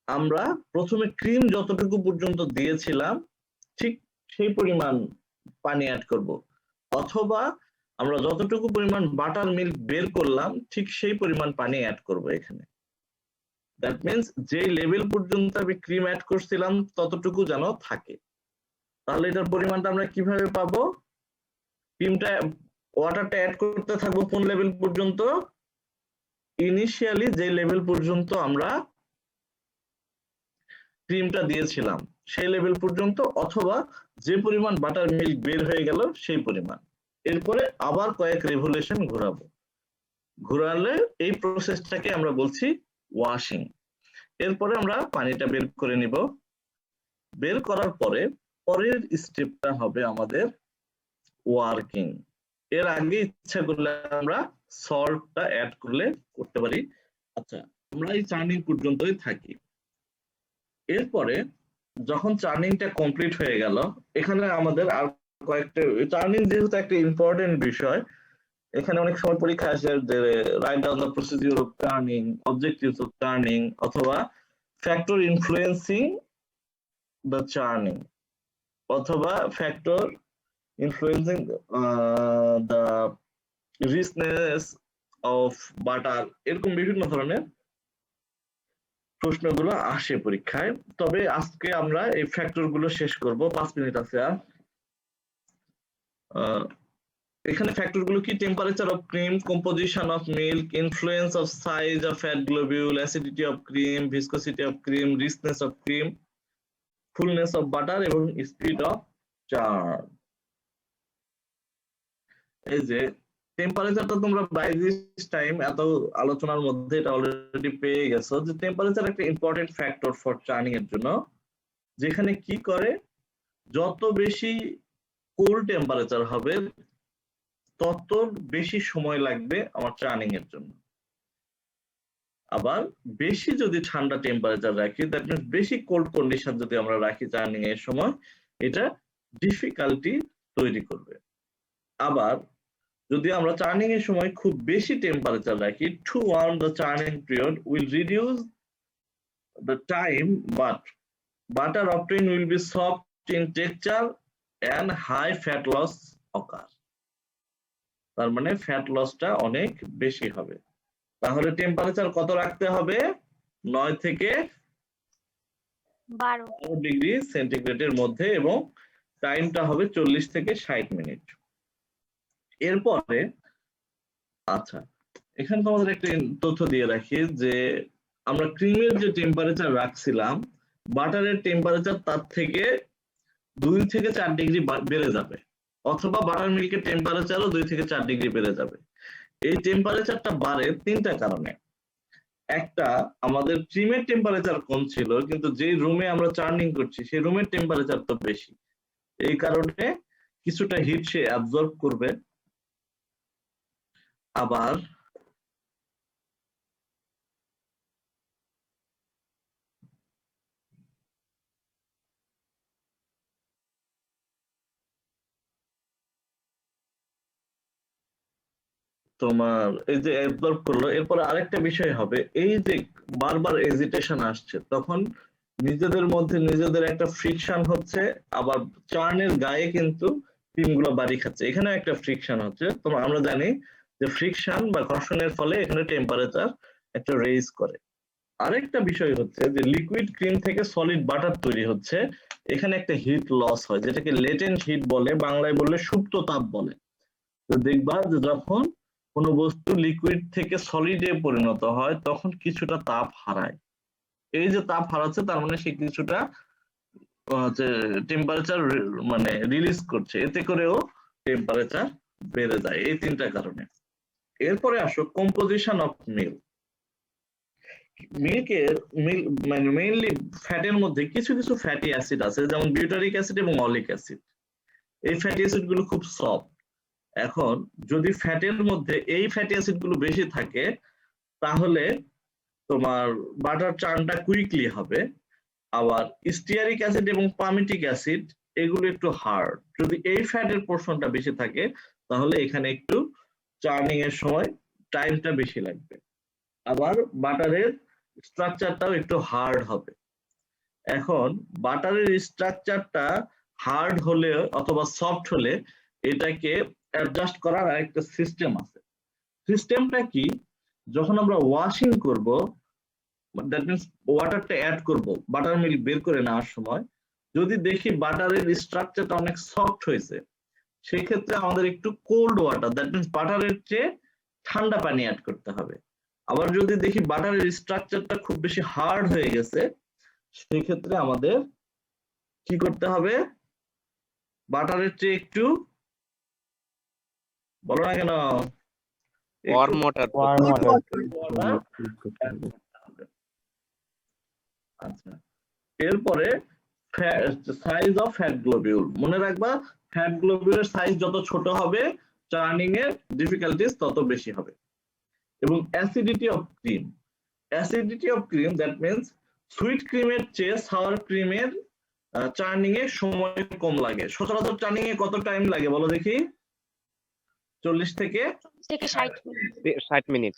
আমরা প্রথমে ক্রিম যতটুকু পর্যন্ত দিয়েছিলাম ঠিক সেই পরিমাণ পানি অ্যাড করব, অথবা আমরা যতটুকু পরিমাণ বাটার মিল্ক বের করলাম ঠিক সেই পরিমাণ পানি অ্যাড করব এখানে। দ্যাট মিন্স যে লেভেল পর্যন্ত আমি ক্রিম অ্যাড করছিলাম ততটুকু যেন থাকে। তাহলে এটার পরিমাণটা আমরা কিভাবে পাবো? ওয়াটারটা অ্যাড করতে থাকবো কোন লেভেল পর্যন্ত? ইনিশিয়ালি যে লেভেল পর্যন্ত আমরা ক্রিমটা দিয়েছিলাম সেই লেভেল পর্যন্ত, অথবা যে পরিমাণ বাটার মিল্ক বের হয়ে গেল সেই পরিমাণ। এরপরে আবার কয়েক রেভলিউশন ঘোরালে এই প্রসেসটাকে আমরা বলছি ওয়াশিং। এরপরে আমরা পানিটা বের করে নিব। বের করার পরে পরের স্টেপটা হবে আমাদের ওয়ার্কিং। এর আগে ইচ্ছা করলে আমরা সল্টটা অ্যাড করতে পারি। আচ্ছা, আমরা এই চার্নিং পর্যন্তই থাকি। এরপরে যখন চার্নিংটা কমপ্লিট হয়ে গেল, এখানে আমাদের আর কয়েকটা, চার্নিং যেহেতু একটা ইম্পর্টেন্ট বিষয়, এখানে অনেক সময় পরীক্ষা আসে যে write down the procedure of turning, objectives of turning, অথবা ফ্যাক্টর ইনফ্লুয়েন্সিং দ্য চার্নিং, অথবা factor influencing the richness of butter, এরকম বিভিন্ন ধরনের প্রশ্নগুলো আসে পরীক্ষায়। তবে আজকে আমরা এই ফ্যাক্টর গুলো শেষ করব, 5 মিনিট আছে আর। এখানে ফ্যাক্টর গুলো কি? Temperature of cream, composition of milk, influence of size of fat globule, acidity of cream, viscosity of cream, richness of cream, fullness of butter, এবং স্পিড অফ চার্ন। এই যে টেম্পারেচারটা তোমরা বাই দিস টাইম এত আলোচনার মধ্যে এটা অলরেডি পেয়ে গেছো, যে টেম্পারেচার একটা ইম্পর্টেন্ট ফ্যাক্টর ফর চার্নিং এর জন্য। যেখানে কি করে, যত বেশি কোল্ড টেম্পারেচার হবে তত বেশি সময় লাগবে আমার চার্নিং এর জন্য। আবার বেশি যদি ঠান্ডা টেম্পারেচার রাখি, দ্যাট মিন্স বেশি কোল্ড কন্ডিশন যদি আমরা রাখি চার্নিং এর সময়, এটা ডিফিকাল্টি তৈরি করবে। আবার যদি আমরা চার্নিং এর সময় খুব বেশি টেম্পারেচার রাখি, too warm the churning period will reduce the time, but butter obtain will be soft in texture and high fat loss occur. তার মানে ফ্যাট লসটা অনেক বেশি হবে। তাহলে টেম্পারেচার কত রাখতে হবে? 9 থেকে 12 ডিগ্রি সেন্টিগ্রেডের মধ্যে, এবং টাইমটা হবে 40 থেকে 60 মিনিট। এরপরে আচ্ছা, এখানে তোমাদের একটা তথ্য দিয়ে রাখি যে আমরা ক্রিমের যে টেম্পারেচার রাখছিলাম, বাটারের টেম্পারেচার তার থেকে 2 থেকে 4 ডিগ্রি বেড়ে যাবে, অথবা বাটার মিল্কের টেম্পারেচারও 2 থেকে 4 ডিগ্রি বেড়ে যাবে। এই টেম্পারেচারটা বাড়ে 3টা কারণে। একটা আমাদের ক্রিমের টেম্পারেচার কম ছিল, কিন্তু যে রুমে আমরা চার্নিং করছি সেই রুমের টেম্পারেচার তো বেশি। এই কারণে কিছুটা হিট সে অ্যাবজর্ব করবে। আবার তোমার এই যে অ্যাবজর্ব করলো, এরপরে আরেকটা বিষয় হবে, এই যে বারবার এজিটেশন আসছে, তখন নিজেদের মধ্যে নিজেদের একটা ফ্রিকশন হচ্ছে, আবার চার্নের গায়ে কিন্তু ক্রিমগুলো বাড়ি খাচ্ছে, এখানে একটা ফ্রিকশন হচ্ছে। তোমরা আমরা জানি যে ফ্রিকশন বা ঘর্ষণের ফলে এখানে টেম্পারেচার একটা রেইজ করে। আরেকটা বিষয় হচ্ছে যে লিকুইড ক্রিম থেকে সলিড বাটার তৈরি হচ্ছে, এখানে একটা হিট লস হয়, যেটাকে লেটেন্ট হিট বলে, বাংলায় বললে সুপ্ত তাপ বলে। তো দেখবা যে যখন কোনো বস্তু লিকুইড থেকে সলিডে পরিণত হয় তখন কিছুটা তাপ হারায়। এই যে তাপ হারাচ্ছে তার মানে সে কিছুটা টেম্পারেচার মানে রিলিজ করছে, এতে করেও টেম্পারেচার বেড়ে যায়, এই তিনটা কারণে। এরপরে আসো কম্পোজিশন অফ মিল্ক। মিল্কের মানে মেইনলি ফ্যাটের মধ্যে কিছু কিছু ফ্যাটি অ্যাসিড আছে, যেমন বিউটারিক অ্যাসিড এবং অলিক অ্যাসিড। এই ফ্যাটি অ্যাসিড গুলো খুব সফট। এখন যদি ফ্যাটের মধ্যে এই ফ্যাটি অ্যাসিড গুলো বেশি থাকে তাহলে তোমার বাটার চার্নটা কুইকলি হবে। আবার স্টিয়ারিক অ্যাসিড এবং পামিটিক অ্যাসিড এগুলো একটু হার্ড। যদি এই ফ্যাটের পোর্শনটা বেশি থাকে তাহলে এখানে একটু চার্নিং এর সময় টাইমটা বেশি লাগবে। আবার বাটারের স্ট্রাকচারটাও একটু হার্ড হবে। এখন বাটারের স্ট্রাকচারটা হার্ড হলে অথবা সফট হলে এটাকে অ্যাডজাস্ট করার আরেকটা সিস্টেম আছে। সিস্টেমটা কি, যখন আমরা ওয়াশিং করব, দ্যাট মিন্স ওয়াটারটা অ্যাড করব বাটার মিল্ক বের করে নেওয়ার সময়, যদি দেখি বাটারের স্ট্রাকচারটা অনেক সফট হয়েছে, সেই ক্ষেত্রে আমাদের একটু কোল্ড ওয়াটার, দ্যাট মিন্স বাটারের চেয়ে ঠান্ডা পানি অ্যাড করতে হবে। আবার যদি দেখি বাটারের স্ট্রাকচারটা খুব বেশি হার্ড হয়ে গেছে, সেই ক্ষেত্রে আমাদের কি করতে হবে, বাটারের চেয়ে একটু, বলো না কেন, ওয়ার্ম ওয়াটার। আচ্ছা, এরপরে সাইজ অফ ফ্যাট গ্লোবিউল। মনে রাখবা ফ্যাট গ্লোবিউলের সাইজ যত ছোট হবে চার্নিং এর ডিফিকাল্টিজ তত বেশি হবে। এবং acidity of cream. Acidity of cream that means sweet ক্রিমের চেয়ে সাওয়ার ক্রিমের চার্নিং এ সময় কম লাগে। সচরাচর চার্নিং এ কত টাইম লাগে বলো দেখি? 40 থেকে 60 মিনিট।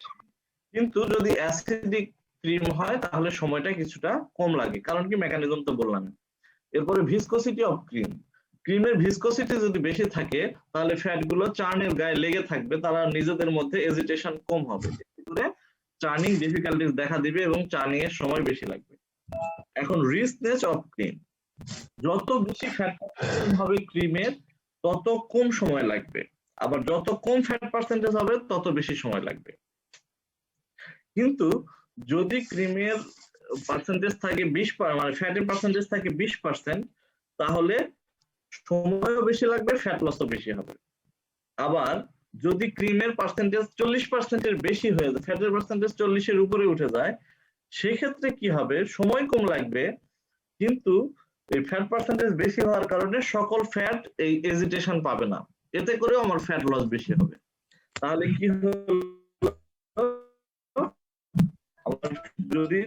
কিন্তু যদি অ্যাসিডিক ক্রিম হয় তাহলে সময়টা কিছুটা কম লাগে, কারণ কি মেকানিজম তো বললাম। এরপরে ভিসকোসিটি অফ ক্রিম। ক্রিমের ভিসকোসিটি যদি বেশি থাকে তাহলে ফ্যাট গুলো চার্নের গায়ে লেগে থাকবে, তারা নিজেদের মধ্যে এজিটেশন কম হবে, চার্নিং ডিফিকাল্টিজ দেখা দিবে এবং চার্নিং এর সময় বেশি লাগবে। এখন রিচনেস অফ ক্রিম। যত বেশি ফ্যাট হবে ক্রিমের তত কম সময় লাগবে, আবার যত কম ফ্যাট পার্সেন্টেজ হবে তত বেশি সময় লাগবে। কিন্তু যদি ক্রিমের পার্সেন্টেজ থাকে 20, মানে ফ্যাটের পার্সেন্টেজ থাকে 20%, তাহলে সময়ও বেশি লাগবে, ফ্যাট লসও বেশি হবে। আবার যদি ক্রিমের পার্সেন্টেজ 40% এর বেশি হয়ে যায়, ফ্যাটের পার্সেন্টেজ 40 এর উপরে উঠে যায়, সেক্ষেত্রে কি হবে, সময় কম লাগবে, কিন্তু এই ফ্যাট পার্সেন্টেজ বেশি হওয়ার কারণে সকল ফ্যাট এই এজিটেশন পাবে না, এতে করেও আমার ফ্যাট লস বেশি হবে। তাহলে কি হলো, যদি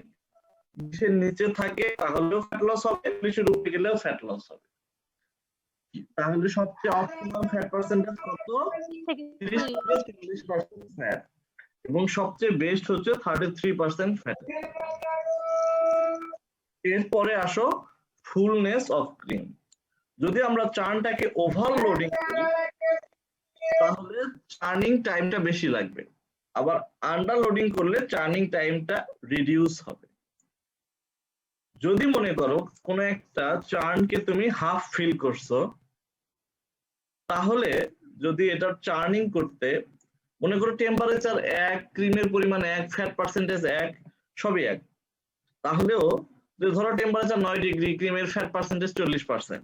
20 এর নিচে থাকে তাহলেও ফ্যাট লস হবে, 20 এর উপরে গেলেও ফ্যাট লস হবে। তাহলে সবচেয়ে অপটিমাম ফ্যাট পার্সেন্টেজ কত? 30 থেকে 40% ফ্যাট, এবং সবচেয়ে বেস্ট হচ্ছে 33% ফ্যাট। এরপরে আসো ফুলনেস অফ ক্রিম। যদি আমরা চার্নটাকে ওভারলোডিং করি তাহলে চার্নিং টাইমটা বেশি লাগবে, আবার আন্ডারলোডিং করলে চার্নিং টাইমটা রিডিউস হবে। যদি মনে করো কোন একটা চার্নকে তুমি হাফ ফিল করছো, তাহলে যদি এটা চার্নিং করতে মনে করো টেম্পারেচার 1, ক্রিমের পরিমাণ 1, ফ্যাট পার্সেন্টেজ 1, সবই 1, তাহলেও ধরো টেম্পারেচার 9 ডিগ্রি, ক্রিমের ফ্যাট পার্সেন্টেজ 40%,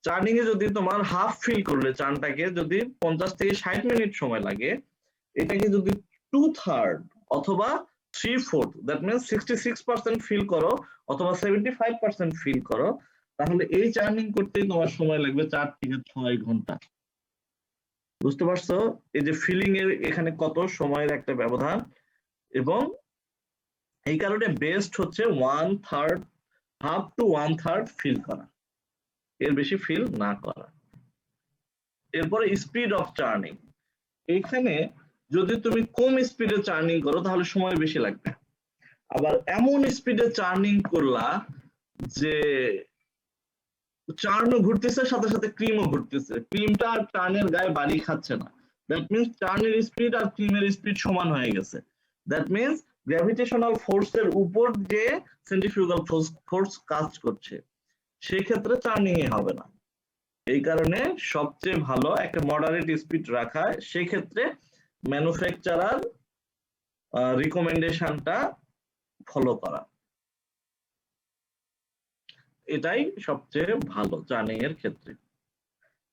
চার্নিং এ যদি তোমার হাফ ফিল করলে চার্নটাকে যদি 50 থেকে 60 মিনিট সময় লাগে, এটাকে যদি 2/3 অথবা 3/4 দ্যাট মিন্স 66% ফিল করো অথবা 75% ফিল করো, তাহলে এই চার্নিং করতেই তোমার সময় লাগবে 4 থেকে 6 ঘন্টা। বুঝতে পারছো এই যে ফিলিং এর এখানে কত সময়ের একটা ব্যবধান, এবং এই কারণে বেস্ট হচ্ছে 1/3 হাফ টু 1/3 ফিল করা, এর বেশি ফিল না করা। এরপরে স্পিড অফ চার্নিং, এখানে যদি তুমি কম স্পিডে চার্নিং করো তাহলে সময় বেশি লাগবে, আবার এমন স্পিডে চার্নিং করলা যে চার্নও ঘুরতেছে সাথে সাথে ক্রিমও ঘুরতেছে, ক্রিমটা আর চার্নের গায়ে বাড়ি খাচ্ছে না, দ্যাট মিন্স চার্নের স্পিড আর ক্রিমের স্পিড সমান হয়ে গেছে। দ্যাট মিন্স গ্র্যাভিটেশনাল ফোর্সের উপর যে সেন্ট্রিফিউগাল ফোর্স কাজ করছে, সেই ক্ষেত্রে চার্নিং এ হবে না। এই কারণে সবচেয়ে ভালো একটা মডারেট স্পিড রাখা, সেই ক্ষেত্রে ম্যানুফ্যাকচারার রিকমেন্ডেশনটা ফলো করা, এটাই সবচেয়ে ভালো চার্নিং এর ক্ষেত্রে।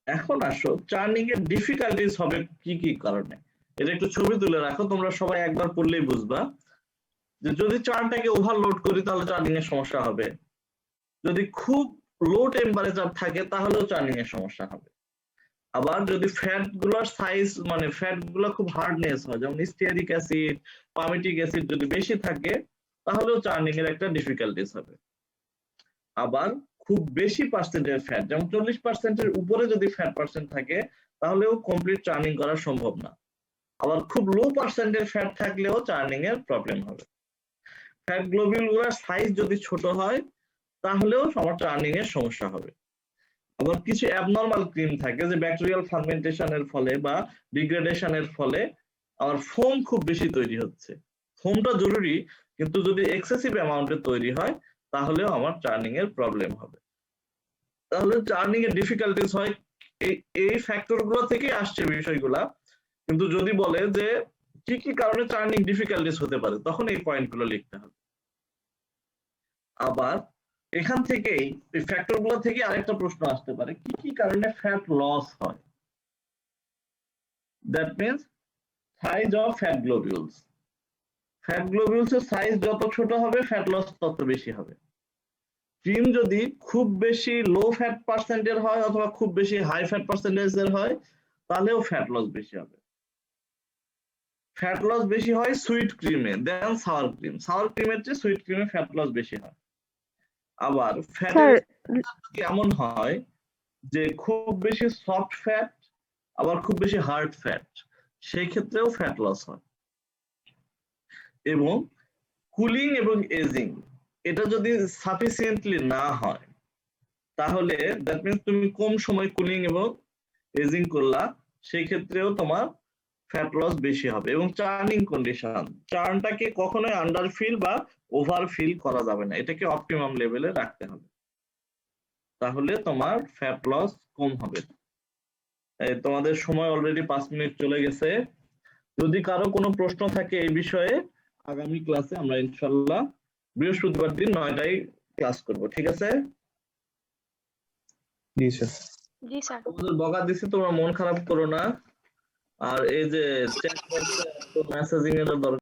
এখন আসো চার্নিং এর ডিফিকাল্টিস হবে কি কি কারণে, এটা একটু ছবি তুলে রাখো, তোমরা সবাই একবার পড়লেই বুঝবা যে যদি চার্নটাকে ওভারলোড করি তাহলে চার্নিং এর সমস্যা হবে, যদি খুব লো টেম্পারেচার থাকে তাহলেও চার্নিং এর সমস্যা হবে, আবার যদি ফ্যাট গুলোর সাইজ মানে ফ্যাট গুলো খুব হার্ডনেস হয়, যেমন স্টিয়ারিক অ্যাসিড পামিটিক অ্যাসিড যদি বেশি থাকে তাহলেও চার্নিং এর একটা ডিফিকাল্টিস হবে। আবার খুব বেশি পার্সেন্টের ফ্যাট, যেমন 40%-এর উপরে যদি ফ্যাট পার্সেন্ট থাকে তাহলেও কমপ্লিট চার্নিং করা সম্ভব না, আবার খুব লো পার্সেন্টের ফ্যাট থাকলেও চার্নিং এর প্রবলেম হবে। ফ্যাট গ্লোবিউল গুলোর সাইজ যদি ছোট হয় তাহলেও আমার চার্নিং এর সমস্যা হবে। আবার কিছু অ্যাবনর্মাল ক্রিম থাকে যে ব্যাকটেরিয়াল ফার্মেন্টেশনের ফলে বা ডিগ্রেডেশনের ফলে আমার ফোম খুব বেশি তৈরি হচ্ছে, ফোমটা জরুরি কিন্তু যদি এক্সেসিভ অ্যামাউন্টে তৈরি হয় তাহলেও আমার চার্নিং এর প্রবলেম হবে। তাহলে চার্নিং এর ডিফিকাল্টিস হয় এই ফ্যাক্টর গুলো থেকে আসছে বিষয়গুলা, কিন্তু যদি বলে যে কি কি কারণে চার্নিং ডিফিকাল্টিস হতে পারে তখন এই পয়েন্টগুলো লিখতে হবে। আবার এখান থেকেই এই ফ্যাক্টর গুলো থেকে আরেকটা প্রশ্ন আসতে পারে, কি কি কারণে ফ্যাট লস হয়, that means size of fat globules. Fat globules এর সাইজ যত ছোট হবে ফ্যাট লস তত বেশি হবে। ক্রিম যদি খুব বেশি লো ফ্যাট পার্সেন্টের হয় অথবা খুব বেশি হাই ফ্যাট পার্সেন্টেজের হয় তাহলেও ফ্যাট লস বেশি হবে। ফ্যাট লস বেশি হয় সুইট ক্রিমে দেন সাওয়ার ক্রিম, সাওয়ার ক্রিমের চেয়ে সুইট ক্রিমে ফ্যাট লস বেশি হয়। আবার ফ্যাটের এমন হয় যে খুব বেশি সফট ফ্যাট আবার খুব বেশি হার্ড ফ্যাট, সেই ক্ষেত্রেও ফ্যাট লস হয়। এবং কুলিং এবং এজিং এটা যদি সাফিসিয়েন্টলি না হয় তাহলে দ্যাট মিন্স তুমি কম সময় কুলিং এবং এজিং করলা, সেই ক্ষেত্রেও তোমার ফ্যাট লস বেশি হবে। এবং চার্নিং কন্ডিশন, চার্নটাকে কখনোই আন্ডার ফিল বা ওভার ফিল করা যাবে না, এটাকে অপটিমাম লেভেলে রাখতে হবে, তাহলে তোমার ফ্যাট লস কম হবে। তোমাদের সময় অলরেডি 5 মিনিট চলে গেছে, যদি কারো কোনো প্রশ্ন থাকে এই বিষয়ে আগামী ক্লাসে আমরা ইনশাল্লাহ বৃহস্পতিবার দিন 9টায় ক্লাস করব, ঠিক আছে? জি স্যার। জি স্যার। তোমাদের বকা দিছি, তোমরা মন খারাপ করো না, আর এই যে চ্যাট বক্সে মেসেজিং এর দরকার